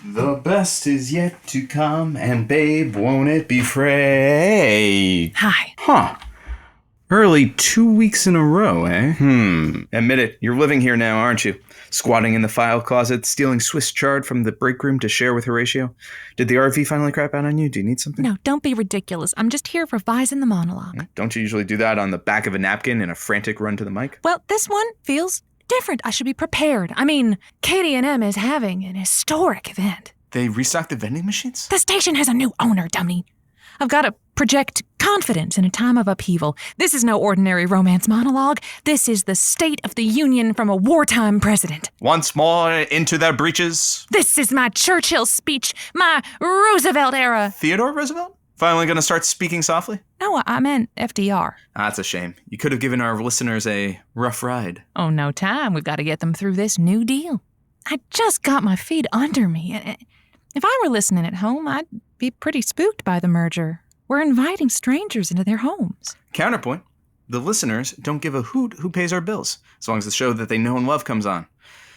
The best is yet to come, and babe, won't it be free? Hi. Huh. Early 2 weeks in a row, eh? Admit it, you're living here now, aren't you? Squatting in the file closet, stealing Swiss chard from the break room to share with Horatio? Did the RV finally crap out on you? Do you need something? No, don't be ridiculous. I'm just here revising the monologue. Don't you usually do that on the back of a napkin in a frantic run to the mic? Well, this one feels different. I should be prepared. I mean, KDNM is having an historic event. They restocked the vending machines? The station has a new owner, dummy. I've got to project confidence in a time of upheaval. This is no ordinary romance monologue. This is the State of the Union from a wartime president. Once more into their breeches. This is my Churchill speech, my Roosevelt era. Theodore Roosevelt? Finally gonna start speaking softly? No, I meant FDR. That's a shame. You could have given our listeners a rough ride. Oh, no time. We've got to get them through this new deal. I just got my feet under me. If I were listening at home, I'd be pretty spooked by the merger. We're inviting strangers into their homes. Counterpoint. The listeners don't give a hoot who pays our bills, as long as the show that they know and love comes on.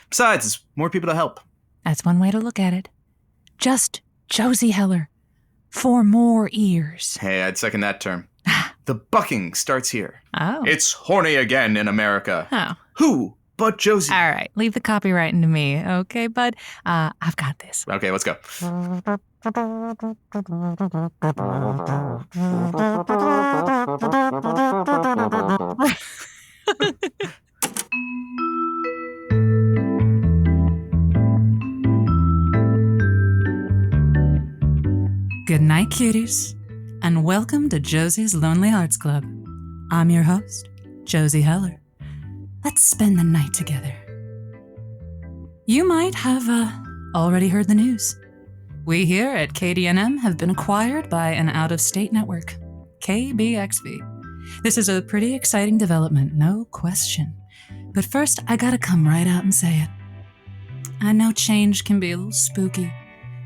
Besides, it's more people to help. That's one way to look at it. Just Josie Heller. 4 more ears. Hey, I'd second that term. The bucking starts here. Oh. It's horny again in America. Oh. Who but Josie? All right, leave the copywriting to me, okay, bud? I've got this. Okay, let's go. Good night, cuties, and welcome to Josie's Lonely Hearts Club. I'm your host, Josie Heller. Let's spend the night together. You might have already heard the news. We here at KDNM have been acquired by an out-of-state network, KBXV. This is a pretty exciting development, no question. But first, I gotta come right out and say it. I know change can be a little spooky,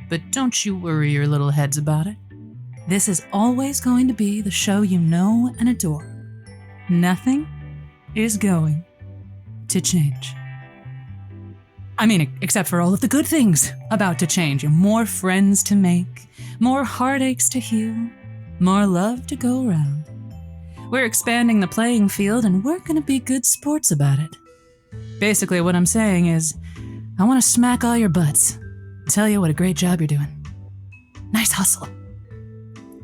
but don't you worry your little heads about it. This is always going to be the show you know and adore. Nothing is going to change. I mean, except for all of the good things about to change. More friends to make, more heartaches to heal, more love to go around. We're expanding the playing field and we're going to be good sports about it. Basically, what I'm saying is, I want to smack all your butts and tell you what a great job you're doing. Nice hustle.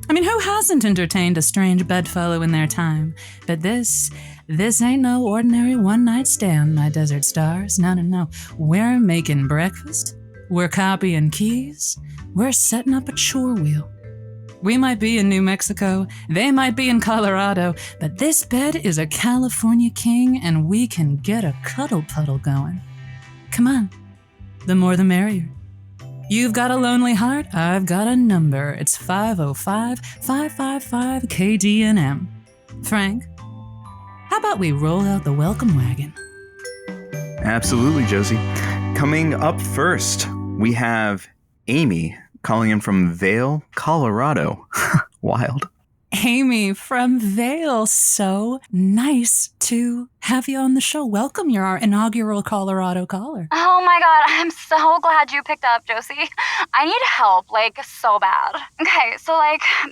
I mean, who hasn't entertained a strange bedfellow in their time? But this ain't no ordinary one-night stand, my desert stars. No. We're making breakfast. We're copying keys. We're setting up a chore wheel. We might be in New Mexico. They might be in Colorado. But this bed is a California king, and we can get a cuddle puddle going. Come on. The more the merrier. You've got a lonely heart, I've got a number. It's 505-555-KDNM. Frank, how about we roll out the welcome wagon? Absolutely, Josie. Coming up first, we have Amy calling in from Vail, Colorado. Wild. Amy from Vail, so nice to have you on the show. Welcome, you're our inaugural Colorado caller. Oh my God, I'm so glad you picked up, Josie. I need help, so bad. Okay, so,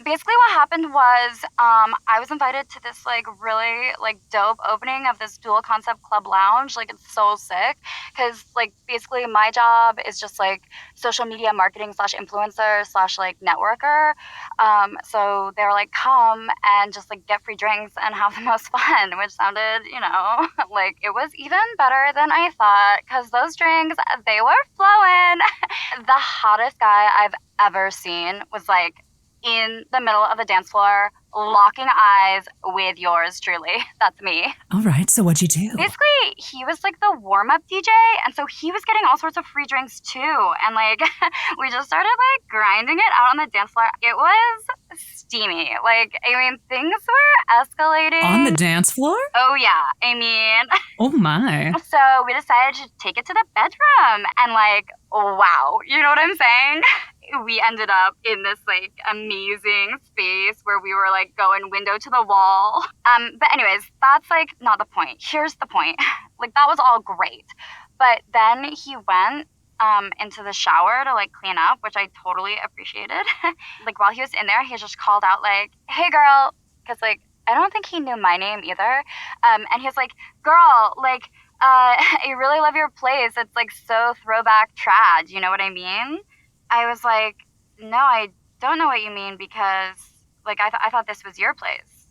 basically what happened was, I was invited to this, really, dope opening of this dual concept club lounge. It's so sick, because, basically my job is just, social media marketing / influencer / networker. So they were like, come and just, get free drinks and have the most fun, which sounded, it was even better than I thought, because those drinks, they were flowing. The hottest guy I've ever seen was, in the middle of the dance floor, locking eyes with yours truly. That's me. All right, so what'd you do? Basically, he was the warm-up DJ, and so he was getting all sorts of free drinks too. And we just started grinding it out on the dance floor. It was steamy. Things were escalating. On the dance floor? Oh yeah, Oh my. So we decided to take it to the bedroom, and wow, you know what I'm saying? We ended up in this amazing space where we were going window to the wall. But anyways, that's not the point. Here's the point. That was all great. But then he went into the shower to like clean up, which I totally appreciated. Like while he was in there, he just called out like, "Hey girl," because like I don't think he knew my name either. And he was like, "Girl, like I really love your place. It's like so throwback trad. You know what I mean?" I was like, "No, I don't know what you mean because like I thought this was your place."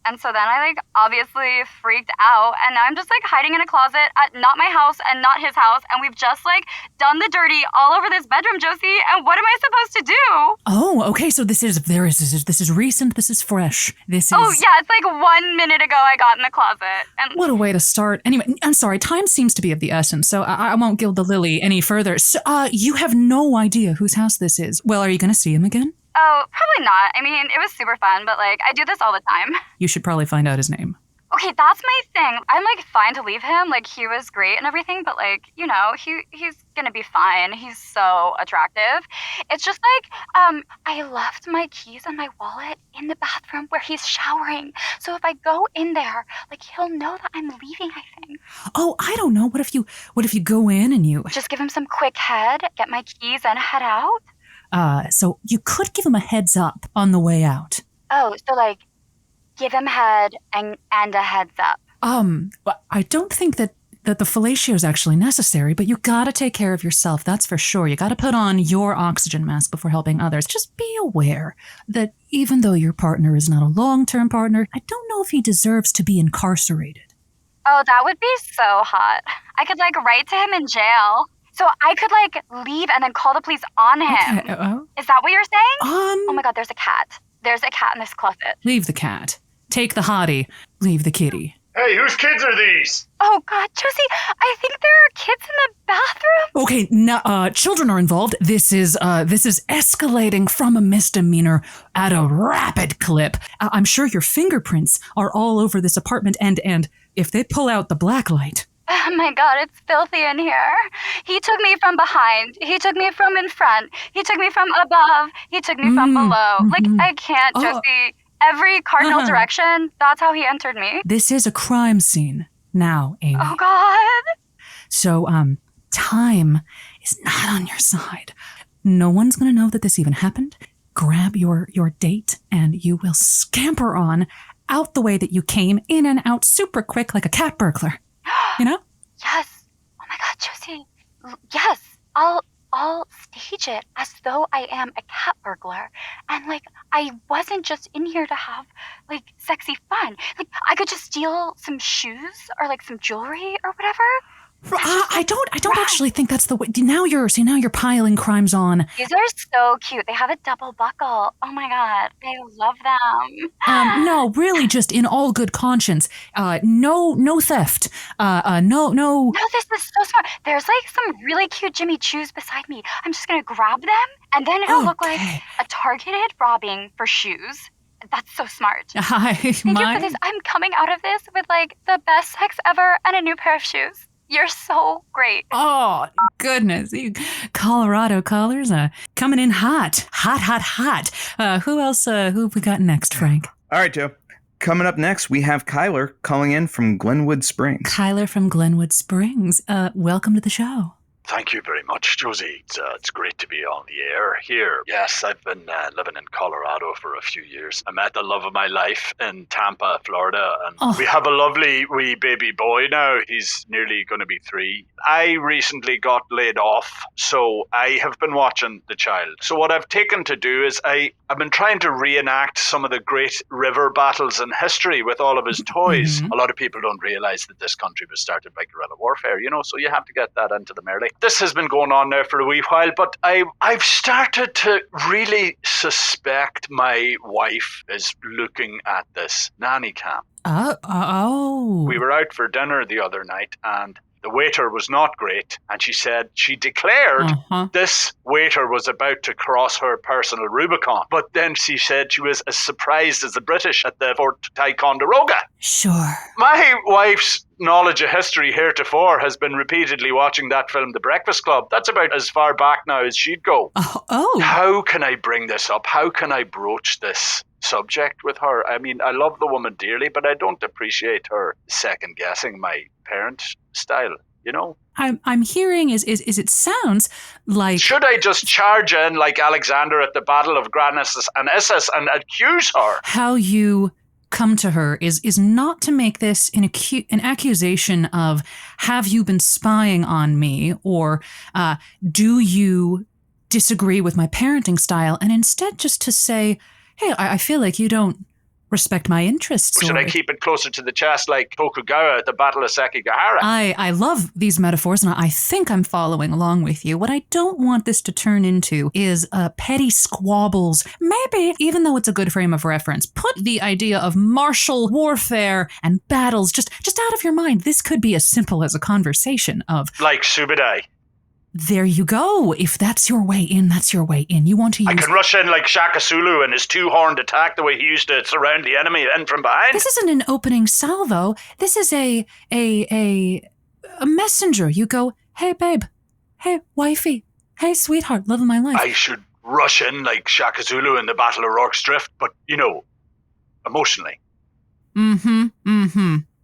And so then I like obviously freaked out, and now I'm just like hiding in a closet at not my house and not his house, and we've just like done the dirty all over this bedroom, Josie. And what am I supposed to do? Oh, okay. So this is recent. This is fresh. This is. Oh yeah, it's like 1 minute ago I got in the closet. And what a way to start. Anyway, I'm sorry. Time seems to be of the essence, so I won't gild the lily any further. So, you have no idea whose house this is. Well, are you going to see him again? Oh, probably not. I mean, it was super fun, but like, I do this all the time. You should probably find out his name. Okay, that's my thing. I'm like fine to leave him. Like, he was great and everything, but like, you know, he's gonna be fine. He's so attractive. It's just like, I left my keys and my wallet in the bathroom where he's showering. So if I go in there, like, he'll know that I'm leaving, I think. Oh, I don't know. What if you go in and you just give him some quick head, get my keys and head out? So you could give him a heads up on the way out. Oh, so like, give him head and a heads up. I don't think that the fellatio is actually necessary, but you gotta take care of yourself, that's for sure. You gotta put on your oxygen mask before helping others. Just be aware that even though your partner is not a long-term partner, I don't know if he deserves to be incarcerated. Oh, that would be so hot. I could like write to him in jail. So I could like leave and then call the police on him. Okay, is that what you're saying? Oh my God, there's a cat. There's a cat in this closet. Leave the cat. Take the hottie. Leave the kitty. Hey, whose kids are these? Oh God, Josie, I think there are kids in the bathroom. Okay, now, children are involved. This is escalating from a misdemeanor at a rapid clip. I'm sure your fingerprints are all over this apartment, and if they pull out the blacklight. Oh my God, it's filthy in here. He took me from behind. He took me from in front. He took me from above. He took me from below. Like, I can't, Josie. Every cardinal direction, that's how he entered me. This is a crime scene now, Amy. Oh God. So, time is not on your side. No one's going to know that this even happened. Grab your date and you will scamper on out the way that you came, in and out super quick like a cat burglar. You know? Yes. Oh my God, Josie. Yes. I'll stage it as though I am a cat burglar. And like, I wasn't just in here to have like sexy fun. Like, I could just steal some shoes or like some jewelry or whatever. I don't actually think that's the way. Now you're piling crimes on. These are so cute. They have a double buckle. Oh my God, I love them. No, really, just in all good conscience. No theft. No. No, this is so smart. There's like some really cute Jimmy Choos beside me. I'm just gonna grab them, and then it'll look like a targeted robbing for shoes. That's so smart. Thank you for this. I'm coming out of this with like the best sex ever and a new pair of shoes. You're so great. Oh, goodness. Colorado callers coming in hot. Hot. Who else? Who have we got next, Frank? All right, Joe. Coming up next, we have Kyler calling in from Glenwood Springs. Kyler from Glenwood Springs. Welcome to the show. Thank you very much, Josie. It's great to be on the air here. Yes, I've been living in Colorado for a few years. I met the love of my life in Tampa, Florida, and we have a lovely wee baby boy now. He's nearly going to be 3. I recently got laid off, so I have been watching the child. So what I've taken to do is I've been trying to reenact some of the great river battles in history with all of his toys. A lot of people don't realize that this country was started by guerrilla warfare, so you have to get that into them early. This has been going on now for a wee while, but I've started to really suspect my wife is looking at this nanny cam. We were out for dinner the other night, and the waiter was not great, and she declared this waiter was about to cross her personal Rubicon. But then she said she was as surprised as the British at the Fort Ticonderoga. Sure. My wife's knowledge of history heretofore has been repeatedly watching that film, The Breakfast Club. That's about as far back now as she'd go. How can I bring this up? How can I broach this subject with her? I mean, I love the woman dearly, but I don't appreciate her second-guessing my parent style. you know? I'm hearing is it sounds like... Should I just charge in like Alexander at the Battle of Granicus and Issus and accuse her? How you come to her is not to make this an accusation of, have you been spying on me, or do you disagree with my parenting style, and instead just to say, hey, I feel like you don't respect my interests. Should I keep it closer to the chest like Tokugawa at the Battle of Sekigahara? I love these metaphors, and I think I'm following along with you. What I don't want this to turn into is petty squabbles. Maybe, even though it's a good frame of reference, put the idea of martial warfare and battles just out of your mind. This could be as simple as a conversation of... Like Subadai. There you go. If that's your way in, that's your way in. You want to use... I can rush in like Shaka Zulu and his two-horned attack the way he used to surround the enemy in from behind. This isn't an opening salvo. This is a messenger. You go, hey, babe. Hey, wifey. Hey, sweetheart. Love of my life. I should rush in like Shaka Zulu in the Battle of Rorke's Drift, but, you know, emotionally.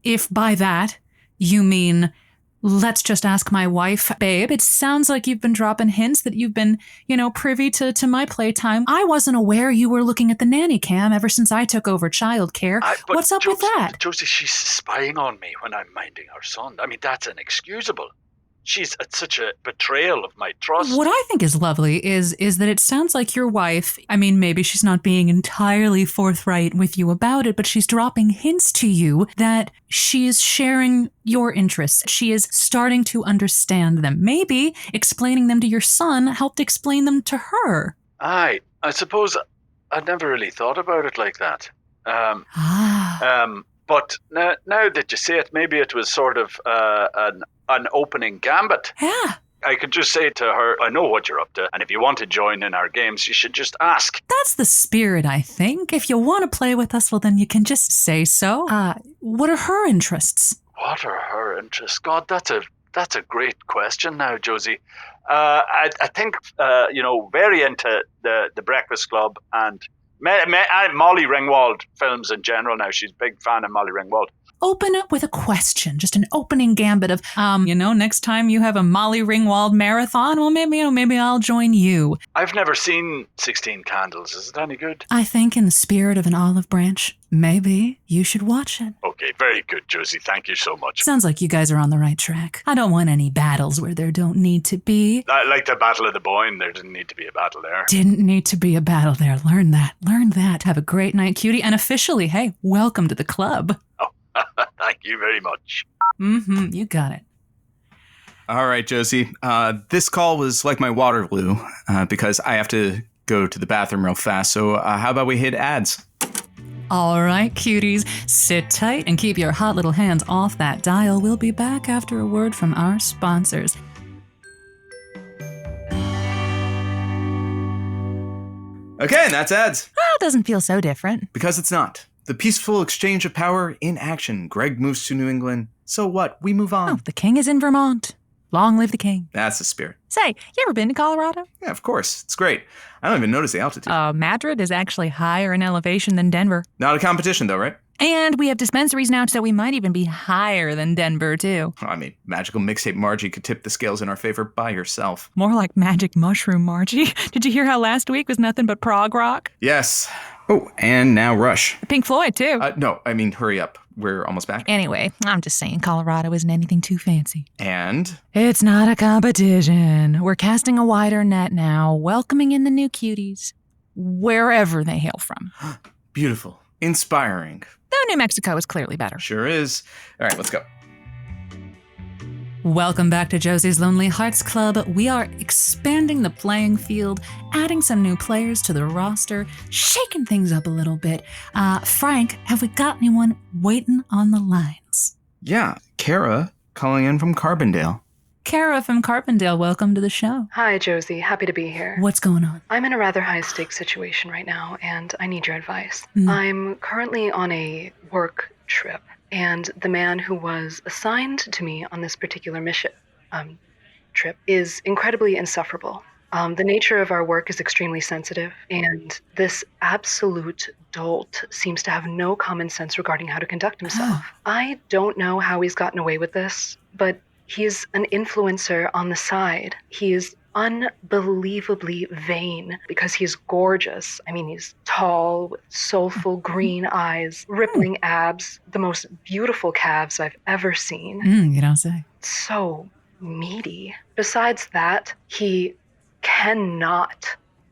If by that you mean... let's just ask my wife, babe. It sounds like you've been dropping hints that you've been, privy to my playtime. I wasn't aware you were looking at the nanny cam ever since I took over childcare. What's up with that? Josie, she's spying on me when I'm minding her son. I mean, that's inexcusable. It's such a betrayal of my trust. What I think is lovely is that it sounds like your wife, I mean, maybe she's not being entirely forthright with you about it, but she's dropping hints to you that she is sharing your interests. She is starting to understand them. Maybe explaining them to your son helped explain them to her. I suppose I'd never really thought about it like that. But now that you say it, maybe it was sort of an opening gambit. Yeah. I could just say to her, I know what you're up to, and if you want to join in our games, you should just ask. That's the spirit, I think. If you want to play with us, well, then you can just say so. What are her interests? What are her interests? God, that's a great question now, Josie. I think, very into the Breakfast Club and Molly Ringwald films in general now. She's a big fan of Molly Ringwald. Open it with a question, just an opening gambit of, next time you have a Molly Ringwald marathon, well, maybe I'll join you. I've never seen 16 Candles. Is it any good? I think in the spirit of an olive branch, maybe you should watch it. Okay, very good, Josie. Thank you so much. Sounds like you guys are on the right track. I don't want any battles where there don't need to be. Like the Battle of the Boyne, there didn't need to be a battle there. Didn't need to be a battle there. Learn that. Have a great night, cutie. And officially, hey, welcome to the club. Oh. Thank you very much. You got it. All right, Josie. This call was like my Waterloo because I have to go to the bathroom real fast. So how about we hit ads? All right, cuties. Sit tight and keep your hot little hands off that dial. We'll be back after a word from our sponsors. Okay, and that's ads. Oh, it doesn't feel so different. Because it's not. The peaceful exchange of power in action. Greg moves to New England. So what? We move on. Oh, the king is in Vermont. Long live the king. That's the spirit. Say, you ever been to Colorado? Yeah, of course. It's great. I don't even notice the altitude. Madrid is actually higher in elevation than Denver. Not a competition, though, right? And we have dispensaries now, so we might even be higher than Denver, too. I mean, magical mixtape Margie could tip the scales in our favor by herself. More like magic mushroom Margie. Did you hear how last week was nothing but prog rock? Yes. Oh, and now Rush. Pink Floyd, too. No, I mean, hurry up. We're almost back. Anyway, I'm just saying Colorado isn't anything too fancy. And? It's not a competition. We're casting a wider net now, welcoming in the new cuties, wherever they hail from. Beautiful. Inspiring. Though New Mexico is clearly better. Sure is. All right, let's go. Welcome back to Josie's Lonely Hearts Club. We are expanding the playing field, adding some new players to the roster, shaking things up a little bit. Frank, have we got anyone waiting on the lines? Yeah, Kara calling in from Carbondale. Kara from Carbondale, welcome to the show. Hi, Josie. Happy to be here. What's going on? I'm in a rather high-stakes situation right now, and I need your advice. Mm. I'm currently on a work trip, and the man who was assigned to me on this particular mission trip is incredibly insufferable. The nature of our work is extremely sensitive, and this absolute dolt seems to have no common sense regarding how to conduct himself. I don't know how he's gotten away with this, but He's an influencer on the side. He is unbelievably vain because he's gorgeous. I mean, he's tall with soulful green eyes, rippling abs, the most beautiful calves I've ever seen. You don't say. So meaty. Besides that, he cannot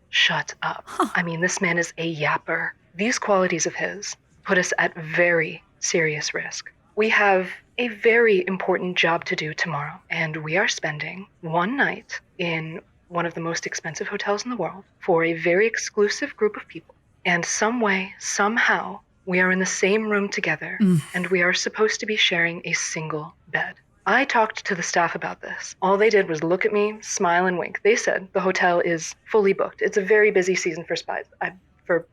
shut up. I mean, this man is a yapper. These qualities of his put us at very serious risk. We have a very important job to do tomorrow, and we are spending one night in one of the most expensive hotels in the world for a very exclusive group of people. And some way, somehow, we are in the same room together, and we are supposed to be sharing a single bed. I talked to the staff about this. All they did was look at me, smile, and wink. They said the hotel is fully booked. It's a very busy season for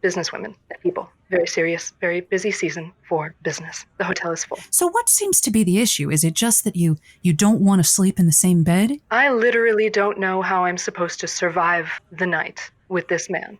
business women, people. Very serious, very busy season for business. The hotel is full. So what seems to be the issue? Is it just that you don't want to sleep in the same bed? I literally don't know how I'm supposed to survive the night with this man.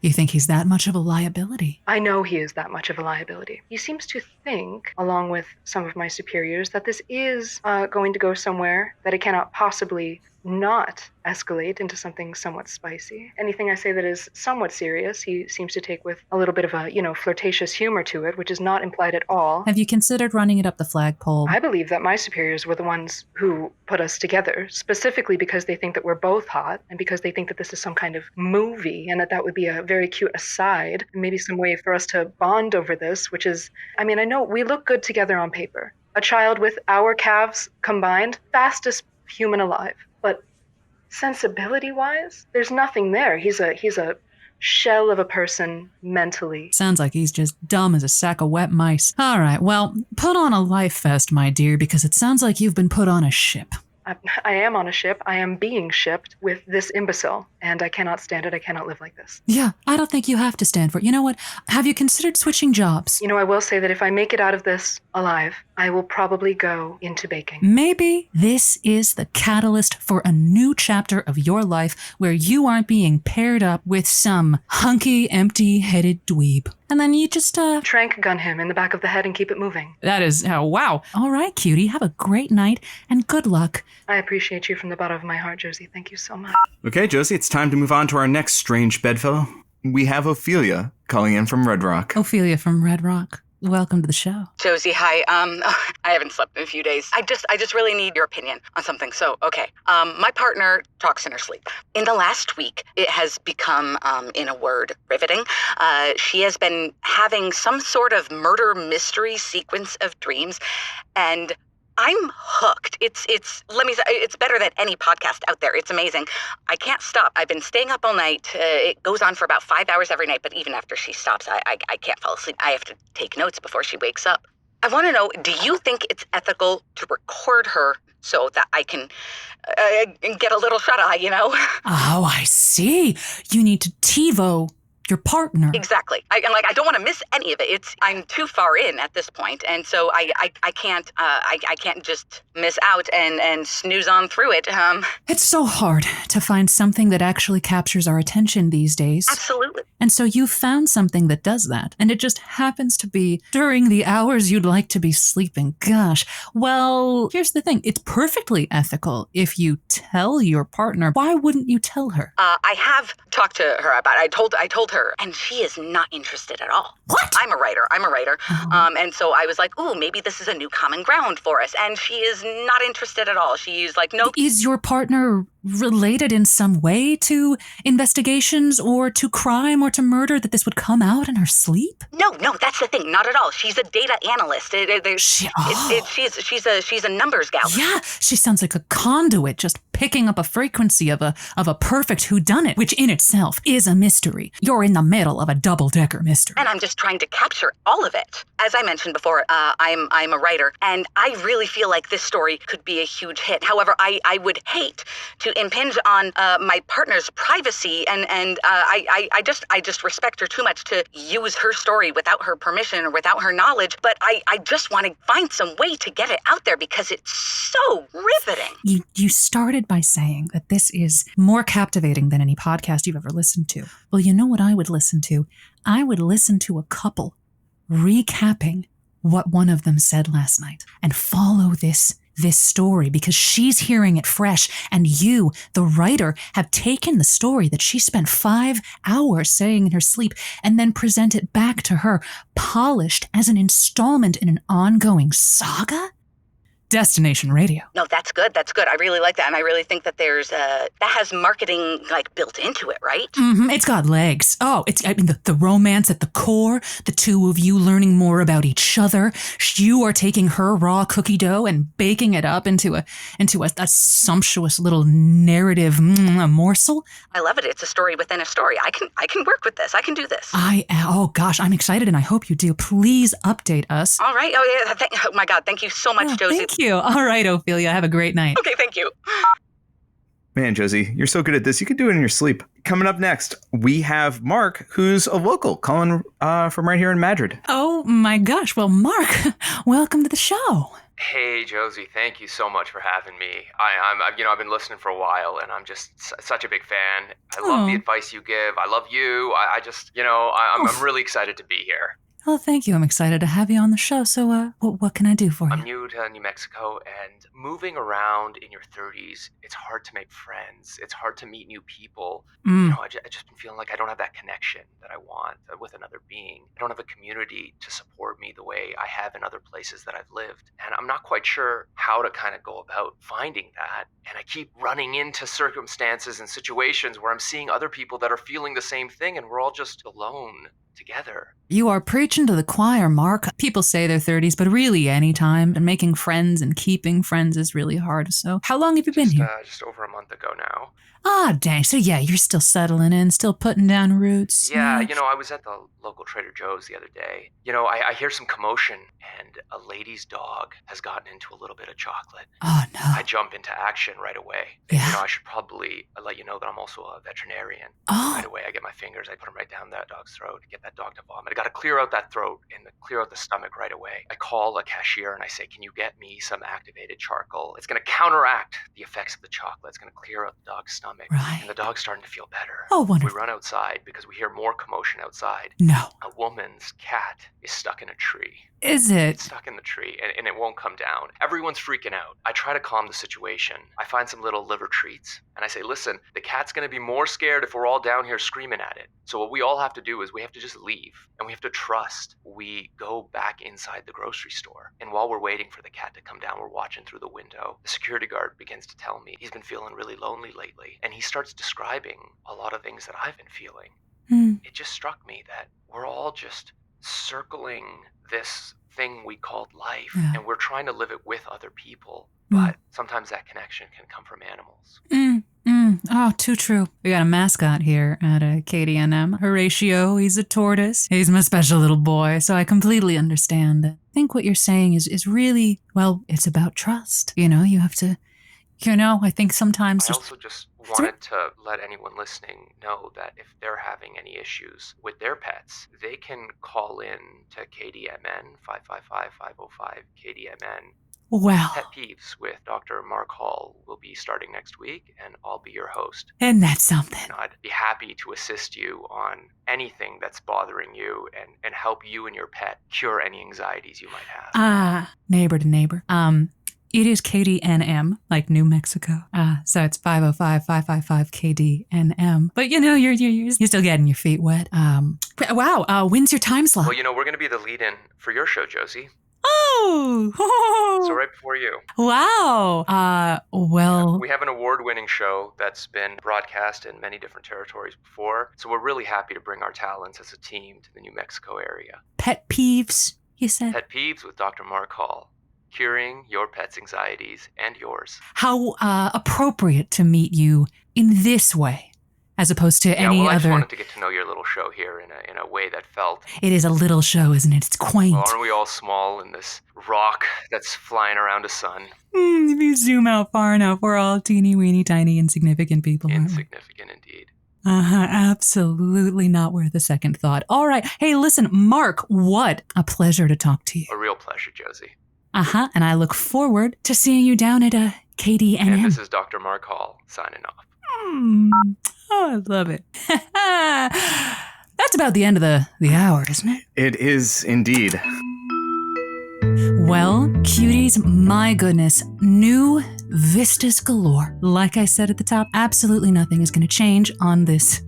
You think he's that much of a liability? I know he is that much of a liability. He seems to think, along with some of my superiors, that this is going to go somewhere that it cannot possibly not escalate into something somewhat spicy. Anything I say that is somewhat serious, he seems to take with a little bit of a, flirtatious humor to it, which is not implied at all. Have you considered running it up the flagpole? I believe that my superiors were the ones who put us together, specifically because they think that we're both hot, and because they think that this is some kind of movie, and that would be a very cute aside, and maybe some way for us to bond over this, which is, I know we look good together on paper. A child with our calves combined, fastest human alive. But sensibility-wise, there's nothing there. He's a shell of a person mentally. Sounds like he's just dumb as a sack of wet mice. All right, well, put on a life vest, my dear, because it sounds like you've been put on a ship. I am on a ship. I am being shipped with this imbecile, and I cannot stand it. I cannot live like this. Yeah, I don't think you have to stand for it. You know what? Have you considered switching jobs? I will say that if I make it out of this alive, I will probably go into baking. Maybe this is the catalyst for a new chapter of your life where you aren't being paired up with some hunky, empty-headed dweeb. And then you just, trank gun him in the back of the head and keep it moving. That is, wow. All right, cutie, have a great night and good luck. I appreciate you from the bottom of my heart, Josie. Thank you so much. Okay, Josie, it's time to move on to our next strange bedfellow. We have Ophelia calling in from Red Rock. Ophelia from Red Rock. Welcome to the show. Josie, hi. I haven't slept in a few days. I just really need your opinion on something. So, okay. My partner talks in her sleep. In the last week, it has become, in a word, riveting. She has been having some sort of murder mystery sequence of dreams, and I'm hooked. It's better than any podcast out there. It's amazing. I can't stop. I've been staying up all night. It goes on for about 5 hours every night, but even after she stops, I can't fall asleep. I have to take notes before she wakes up. I want to know, do you think it's ethical to record her so that I can get a little shut-eye, Oh, I see. You need to TiVo your partner. Exactly. I don't want to miss any of it. I'm too far in at this point, and so I can't just miss out and snooze on through it. It's so hard to find something that actually captures our attention these days. Absolutely. And so you found something that does that, and it just happens to be during the hours you'd like to be sleeping. Gosh. Well, here's the thing. It's perfectly ethical if you tell your partner. Why wouldn't you tell her? I have talked to her about it. I told her, and she is not interested at all. What? I'm a writer. Oh. And so I was like, ooh, maybe this is a new common ground for us. And she is not interested at all. She's like, nope. Is your partner related in some way to investigations or to crime or to murder, that this would come out in her sleep? No, that's the thing. Not at all. She's a data analyst. She's a numbers gal. Yeah, she sounds like a conduit, just picking up a frequency of a perfect whodunit, which in itself is a mystery. You're in the middle of a double-decker mystery. And I'm just trying to capture all of it. As I mentioned before, I'm a writer, and I really feel like this story could be a huge hit. However, I would hate to impinge on my partner's privacy, and I just respect her too much to use her story without her permission or without her knowledge. But I just want to find some way to get it out there because it's so riveting. You started by saying that this is more captivating than any podcast you've ever listened to. Well, you know what I would listen to? I would listen to a couple recapping what one of them said last night and follow this this story because she's hearing it fresh, and you, the writer, have taken the story that she spent 5 hours saying in her sleep and then present it back to her, polished as an installment in an ongoing saga? Destination Radio. No, that's good. That's good. I really like that. And I really think that that has marketing like built into it, right? Mm-hmm. It's got legs. Oh, the romance at the core, the two of you learning more about each other. You are taking her raw cookie dough and baking it up into a sumptuous little narrative morsel. I love it. It's a story within a story. I can work with this. I can do this. Oh gosh, I'm excited and I hope you do. Please update us. All right. Oh yeah. Oh my God. Thank you so much, Josie. Thank you. All right, Ophelia. Have a great night. Okay, thank you. Man, Josie, you're so good at this. You can do it in your sleep. Coming up next, we have Mark, who's a local, calling from right here in Madrid. Oh my gosh. Well, Mark, welcome to the show. Hey, Josie, thank you so much for having me. I've been listening for a while, and I'm just such a big fan. I love the advice you give. I love you. I'm really excited to be here. Well, thank you. I'm excited to have you on the show. So, what can I do for you? I'm new to New Mexico, and moving around in your 30s, it's hard to make friends. It's hard to meet new people. I just been feeling like I don't have that connection that I want with another being. I don't have a community to support me the way I have in other places that I've lived. And I'm not quite sure how to kind of go about finding that. And I keep running into circumstances and situations where I'm seeing other people that are feeling the same thing, and we're all just alone together. You are preaching to the choir, Mark. People say their 30s, but really any time. And making friends and keeping friends is really hard. So how long have you been here? Just over a month ago now. Ah, dang. So yeah, you're still settling in, still putting down roots. Yeah, I was at the local Trader Joe's the other day. I hear some commotion, and a lady's dog has gotten into a little bit of chocolate. Oh, no. I jump into action right away. Yeah. I should probably let you know that I'm also a veterinarian. Oh. Right away, I get my fingers, I put them right down that dog's throat to get that dog to vomit. I got to clear out that throat and clear out the stomach right away. I call a cashier and I say, can you get me some activated charcoal? It's going to counteract the effects of the chocolate. It's going to clear out the dog's stomach. Right. And the dog's starting to feel better. Oh, wonderful. We run outside because we hear more commotion outside. No. A woman's cat is stuck in a tree. Is it? It's stuck in the tree, and it won't come down. Everyone's freaking out. I try to calm the situation. I find some little liver treats, and I say, listen, the cat's going to be more scared if we're all down here screaming at it. So what we all have to do is we have to just leave, and we have to trust. We go back inside the grocery store, and while we're waiting for the cat to come down, we're watching through the window. The security guard begins to tell me he's been feeling really lonely lately, and he starts describing a lot of things that I've been feeling. It just struck me that we're all just circling this thing we called life, and we're trying to live it with other people, but sometimes that connection can come from animals. Oh, too true. We got a mascot here at KDNM. Horatio, he's a tortoise. He's my special little boy, so I completely understand. I think what you're saying is really, well, it's about trust. You have to, I think sometimes... I also just wanted to let anyone listening know that if they're having any issues with their pets, they can call in to KDNN 555-505-KDNN. Wow. Pet Peeves with Dr. Mark Hall will be starting next week, and I'll be your host. And that's something. I'd be happy to assist you on anything that's bothering you and help you and your pet cure any anxieties you might have. Neighbor to neighbor. It is KDNM, like New Mexico. So it's 505-555-KDNM. But you're still getting your feet wet. Wow. When's your time slot? Well, we're going to be the lead-in for your show, Josie. Oh. So right before you. Wow. Well. We have an award-winning show that's been broadcast in many different territories before. So we're really happy to bring our talents as a team to the New Mexico area. Pet Peeves, you said? Pet Peeves with Dr. Mark Hall. Curing your pet's anxieties and yours. How appropriate to meet you in this way, as opposed to any other... I just wanted to get to know your little show here in a way that felt... It is a little show, isn't it? It's quaint. Well, aren't we all small in this rock that's flying around a sun? If you zoom out far enough, we're all teeny, weeny, tiny, insignificant people. Insignificant indeed. Absolutely not worth a second thought. All right. Hey, listen, Mark, what a pleasure to talk to you. A real pleasure, Josie. And I look forward to seeing you down at KDNM. And this is Dr. Mark Hall signing off. Oh, I love it. That's about the end of the hour, isn't it? It is indeed. Well, cuties, my goodness, new vistas galore. Like I said at the top, absolutely nothing is going to change on this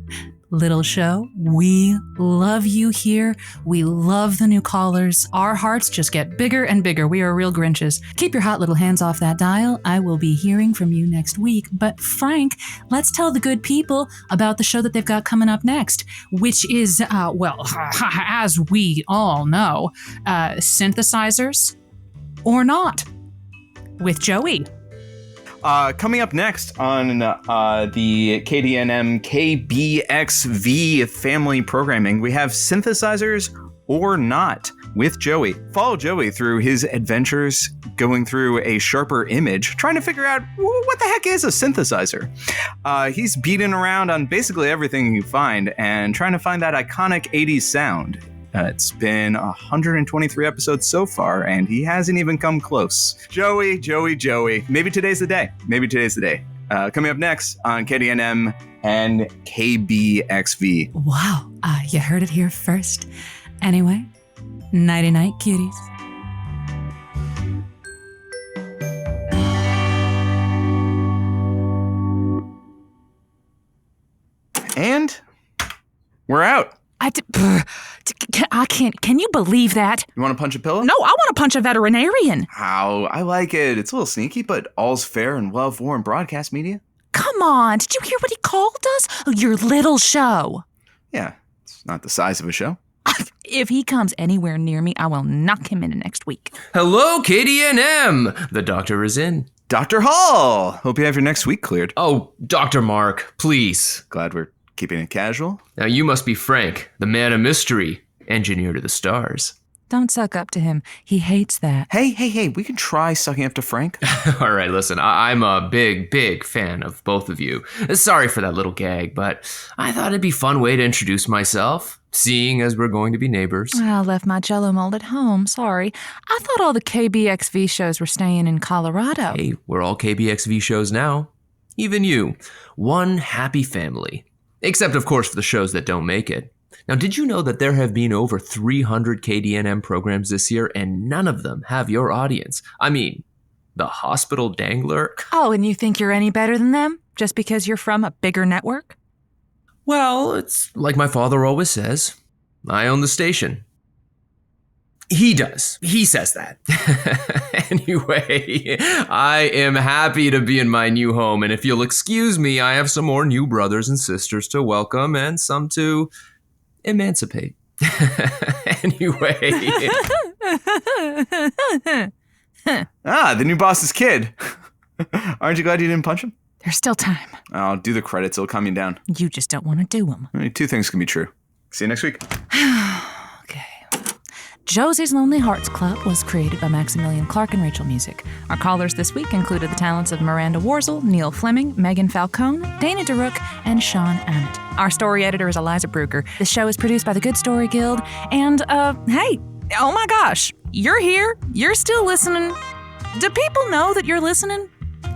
little show. We love you here. We love the new callers. Our hearts just get bigger and bigger. We are real Grinches. Keep your hot little hands off that dial. I will be hearing from you next week. But Frank, let's tell the good people about the show that they've got coming up next, which is, as we all know, synthesizers or not, with Joey. Coming up next on the KDNM KBXV family programming, we have Synthesizers or Not with Joey. Follow Joey through his adventures going through a sharper image, trying to figure out what the heck is a synthesizer. He's beating around on basically everything you find and trying to find that iconic 80s sound. It's been 123 episodes so far, and he hasn't even come close. Joey. Maybe today's the day. Coming up next on KDNM and KBXV. Wow, you heard it here first. Anyway, nighty-night, cuties. And we're out. I can't. Can you believe that? You want to punch a pillow? No, I want to punch a veterinarian. How? I like it. It's a little sneaky, but all's fair in well-worn broadcast media. Come on. Did you hear what he called us? Your little show. Yeah, it's not the size of a show. If he comes anywhere near me, I will knock him in next week. Hello, KDNM. The doctor is in. Dr. Hall. Hope you have your next week cleared. Oh, Dr. Mark, please. Glad we're keeping it casual. Now you must be Frank, the man of mystery, engineer to the stars. Don't suck up to him. He hates that. Hey, we can try sucking up to Frank. All right, listen, I'm a big fan of both of you. Sorry for that little gag, but I thought it'd be a fun way to introduce myself, seeing as we're going to be neighbors. I left my Jell-O mold at home, sorry. I thought all the KBXV shows were staying in Colorado. Hey, we're all KBXV shows now. Even you. One happy family. Except, of course, for the shows that don't make it. Now, did you know that there have been over 300 KDNM programs this year, and none of them have your audience? I mean, the Hospital Dangler. Oh, and you think you're any better than them? Just because you're from a bigger network? Well, it's like my father always says. I own the station. He does. He says that. Anyway, I am happy to be in my new home, and if you'll excuse me, I have some more new brothers and sisters to welcome and some to emancipate. Anyway. The new boss's kid. Aren't you glad you didn't punch him? There's still time. I'll do the credits. It'll calm you down. You just don't want to do them. Two things can be true. See you next week. Okay. Josie's Lonely Hearts Club was created by Maximilian Clark and Rachel Music. Our callers this week included the talents of Miranda Warzel, Neill Fleming, Meghan Falcone, DeRuyck, and Shawn Ahmed. Our story editor is Aliza Brugger. The show is produced by the Good Story Guild. And, hey, oh my gosh, you're here. You're still listening. Do people know that you're listening?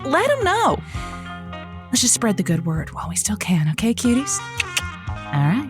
Let them know. Let's just spread the good word while we still can, okay, cuties? All right.